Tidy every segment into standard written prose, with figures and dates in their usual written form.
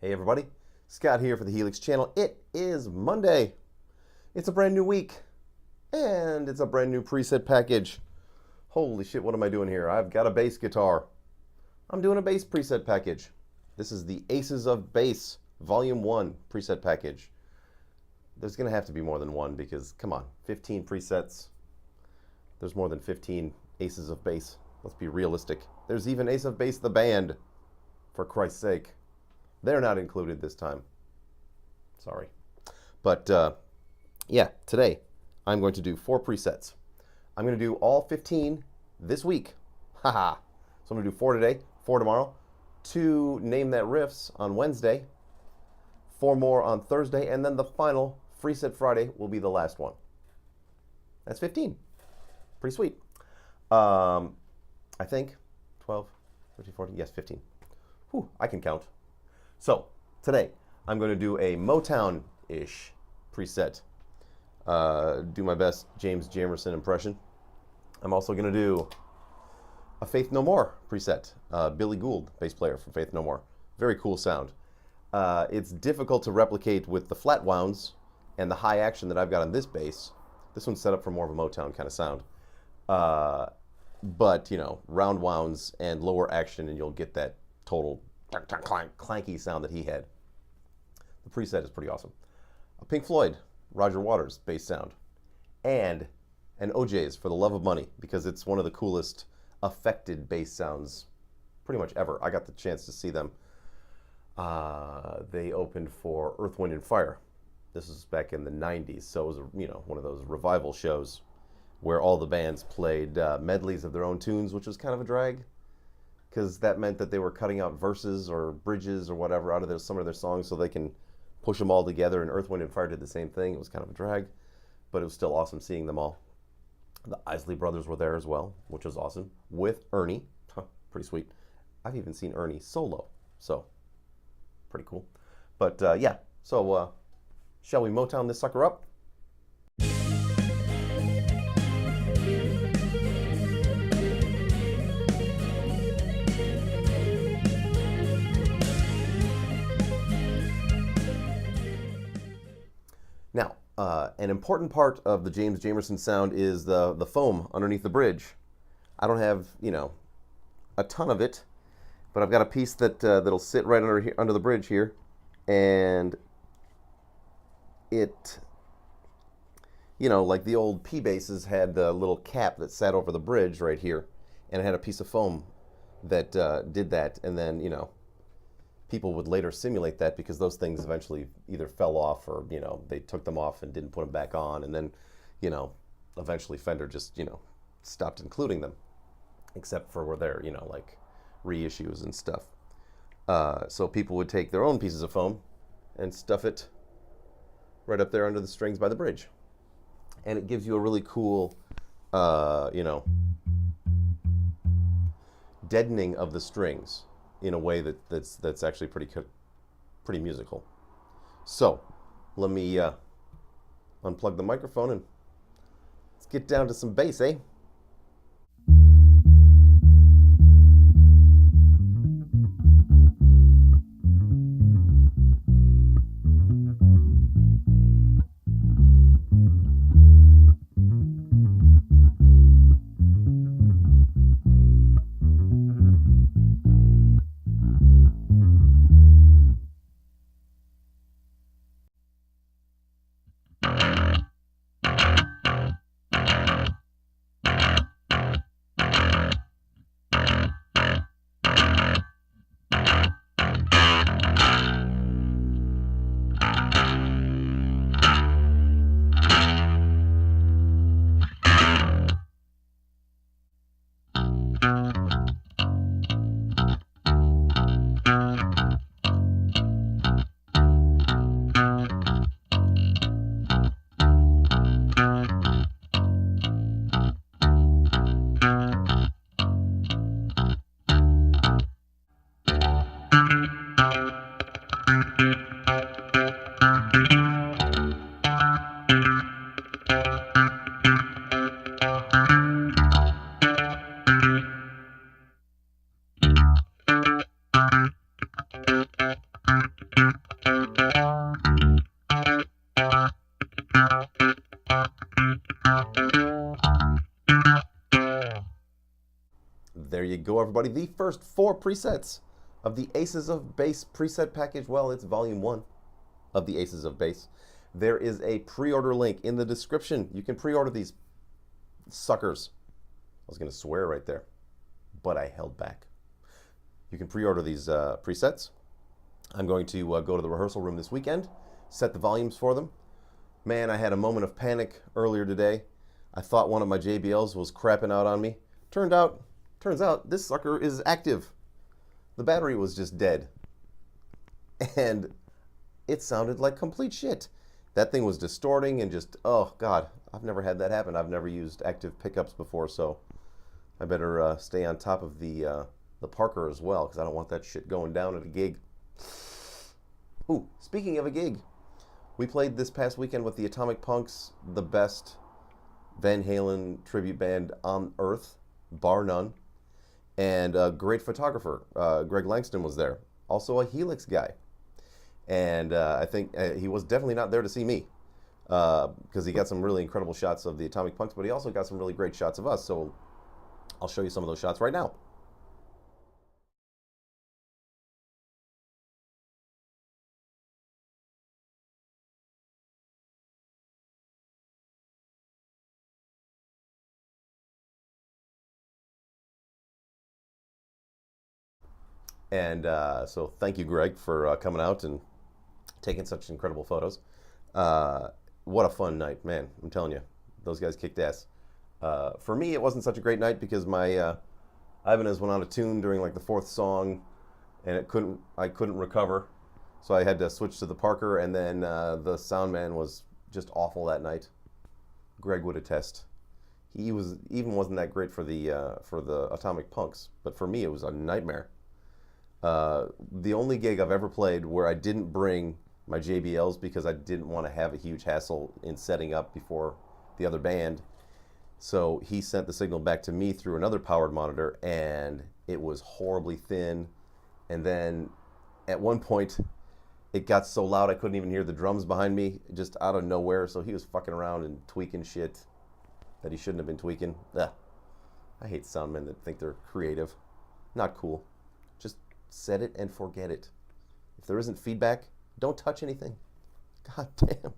Hey everybody, Scott here for the Helix channel. It is Monday. It's a brand new week, and it's a brand new preset package. Holy shit, what am I doing here? I've got a bass guitar. I'm doing a bass preset package. This is the Aces of Bass Volume 1 preset package. There's going to have to be more than one because, come on, 15 presets. There's more than 15 Aces of Bass. Let's be realistic. There's even Ace of Bass the band, for Christ's sake. They're not included this time. Sorry. But, yeah, today I'm going to do 4 presets. I'm going to do all 15 this week. Haha. So I'm going to do 4 today, 4 tomorrow, 2 Name That Riffs on Wednesday, 4 more on Thursday, and then the final Free Set Friday will be the last one. That's 15. Pretty sweet. I think 12, 13, 14, yes, 15. Whew, I can count. So, today, I'm going to do a Motown-ish preset. Do my best James Jamerson impression. I'm also going to do a Faith No More preset. Billy Gould, bass player from Faith No More. Very cool sound. It's difficult to replicate with the flat wounds and the high action that I've got on this bass. This one's set up for more of a Motown kind of sound. But, you know, round wounds and lower action, and you'll get that total clanky sound that he had. The preset is pretty awesome. A Pink Floyd, Roger Waters bass sound, and an OJ's For the Love of Money, because it's one of the coolest affected bass sounds pretty much ever. I got the chance to see them. They opened for Earth, Wind and Fire. This was back in the 90s, so it was, you know, one of those revival shows where all the bands played medleys of their own tunes, which was kind of a drag, because that meant that they were cutting out verses or bridges or whatever out of some of their songs so they can push them all together, and Earth, Wind & Fire did the same thing. It was kind of a drag, but it was still awesome seeing them all. The Isley Brothers were there as well, which was awesome, with Ernie. Pretty sweet. I've even seen Ernie solo, so pretty cool. But yeah, so shall we Motown this sucker up? Now, an important part of the James Jamerson sound is the foam underneath the bridge. I don't have, you know, a ton of it, but I've got a piece that that'll sit right under the bridge here, and it, you know, like the old P basses had the little cap that sat over the bridge right here, and it had a piece of foam that did that, and then, you know, people would later simulate that because those things eventually either fell off or, you know, they took them off and didn't put them back on, and then, you know, eventually Fender just, you know, stopped including them, except for their, you know, like reissues and stuff. So people would take their own pieces of foam and stuff it right up there under the strings by the bridge, and it gives you a really cool, you know, deadening of the strings in a way that's actually pretty musical. So let me unplug the microphone and let's get down to some bass, eh? everybody. The first 4 presets of the Aces of Bass preset package. Well, it's volume 1 of the Aces of Bass. There is a pre-order link in the description. You can pre-order these suckers. I was going to swear right there, but I held back. You can pre-order these presets. I'm going to go to the rehearsal room this weekend, set the volumes for them. Man, I had a moment of panic earlier today. I thought one of my JBLs was crapping out on me. Turns out this sucker is active. The battery was just dead. And it sounded like complete shit. That thing was distorting and just, oh God, I've never had that happen. I've never used active pickups before, so I better stay on top of the Parker as well, because I don't want that shit going down at a gig. Ooh, speaking of a gig, we played this past weekend with the Atomic Punks, the best Van Halen tribute band on earth, bar none, and a great photographer. Greg Langston was there, also a Helix guy, and I think he was definitely not there to see me, because he got some really incredible shots of the Atomic Punks, but he also got some really great shots of us, so I'll show you some of those shots right now. And so thank you, Greg, for coming out and taking such incredible photos. What a fun night, man. I'm telling you, those guys kicked ass. For me, it wasn't such a great night because my Ibanez went out of tune during like the 4th song, and I couldn't recover. So I had to switch to the Parker, and then the sound man was just awful that night. Greg would attest. He wasn't that great for the Atomic Punks, but for me, it was a nightmare. The only gig I've ever played where I didn't bring my JBLs because I didn't want to have a huge hassle in setting up before the other band. So he sent the signal back to me through another powered monitor, and it was horribly thin. And then at one point, it got so loud I couldn't even hear the drums behind me, just out of nowhere. So he was fucking around and tweaking shit that he shouldn't have been tweaking. Ugh. I hate soundmen that think they're creative. Not cool. Just set it and forget it. If there isn't feedback, don't touch anything. God damn.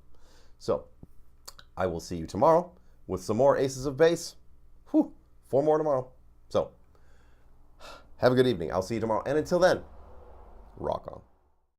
So, I will see you tomorrow with some more Aces of Bass. Whew, 4 more tomorrow. So, have a good evening. I'll see you tomorrow. And until then, rock on.